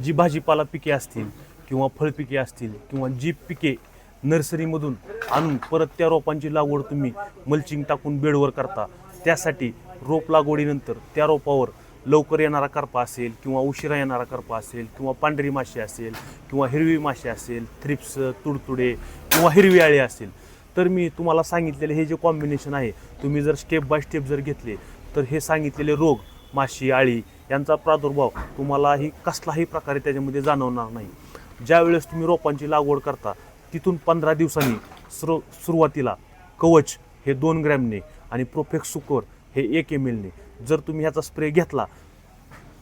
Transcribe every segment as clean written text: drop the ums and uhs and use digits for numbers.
जी भाजीपाला पिके असतील किंवा फळपिके असतील किंवा जी पिके नर्सरीमधून आणून परत त्या रोपांची लागवड तुम्ही मल्चिंग टाकून बेडवर करता, त्यासाठी रोप लागवडीनंतर त्या रोपावर लवकर येणारा करपा असेल किंवा उशिरा येणारा करपा असेल किंवा पांढरी माशी असेल किंवा हिरवी माशी असेल, थ्रिप्स, तुडतुडे किंवा हिरवी आळी असेल, तर मी तुम्हाला सांगितलेले हे जे कॉम्बिनेशन आहे, तुम्ही जर स्टेप बाय स्टेप जर घेतले तर हे सांगितलेले रोग, माशी, आळी यांचा प्रादुर्भाव तुम्हालाही कसलाही प्रकारे त्याच्यामध्ये जाणवणार नाही. ज्या वेळेस तुम्ही रोपांची लागवड करता तिथून 15 दिवसांनी सुरुवातीला कवच हे 2 ग्रॅमने आणि प्रोफेक्स सुकर हे 1 ml ने जर तुम्ही ह्याचा स्प्रे घेतला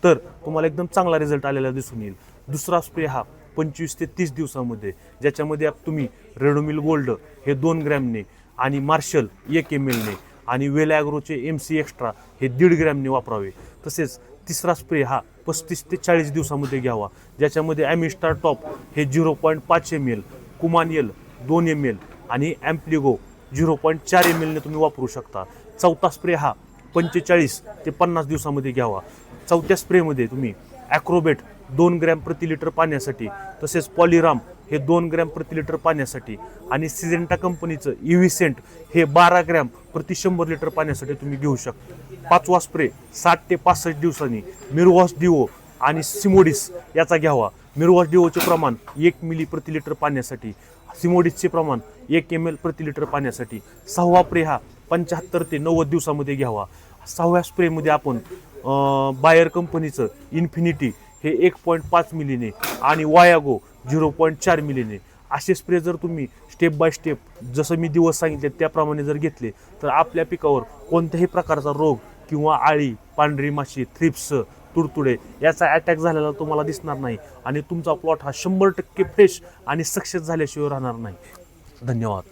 तर तुम्हाला एकदम चांगला रिझल्ट आलेला दिसून येईल. दुसरा स्प्रे हा 25 ते 30 दिवसामध्ये, ज्याच्यामध्ये तुम्ही रेडोमिल गोल्ड हे 2 ग्रॅमने आणि मार्शल 1 ml ने आणि वेल ॲग्रोचे MC एक्स्ट्रा हे 1.5 ग्रॅमने वापरावे. तसेच तिसरा स्प्रे हा 35 ते 40 दिवसामध्ये घ्यावा, ज्याच्यामध्ये ॲमिस्टार टॉप हे 0.5 ml, कुमानियल 2 ml आणि ॲम्प्लिगो 0.4 ml ने तुम्ही वापरू शकता. चौथा स्प्रे हा 45 ते 50 दिवसामध्ये घ्यावा. चौथ्या स्प्रेमध्ये तुम्ही ॲक्रोबेट 2 ग्रॅम प्रति लिटर पाण्यासाठी, तसेच पॉलिराम हे 2 ग्रॅम प्रति लिटर पाण्यासाठी आणि सिजेंटा कंपनीचं इव्हिसेंट हे 12 ग्रॅम प्रति 100 लिटर पाण्यासाठी तुम्ही घेऊ शकता. पाचवा स्प्रे 60 ते 65 दिवसांनी मिरवॉस डिओ आणि सिमोडिस याचा घ्यावा. मिरवॉस डिओचे प्रमाण 1 मिली प्रति लिटर पाण्यासाठी, सिमोडिसचे प्रमाण 1 ml प्रति लिटर पाण्यासाठी. सहावा स्प्रे हा 75 ते 90 दिवसामध्ये घ्यावा. सहाव्या स्प्रेमध्ये आपण बायर कंपनीचं इन्फिनिटी हे 1.5 मिलीने आणि वायागो 0.4 मिलीने असे स्प्रे जर तुम्ही स्टेप बाय स्टेप जसं मी दिवस सांगितले त्याप्रमाणे जर घेतले तर आपल्या पिकावर कोणत्याही प्रकारचा रोग किंवा आळी, पांढरी माशी, थ्रिप्स, तुडतुडे याचा अटॅक झालेला तुम्हाला दिसणार नाही आणि तुमचा प्लॉट हा 100% फ्रेश आणि सक्सेस झाल्याशिवाय राहणार नाही. धन्यवाद.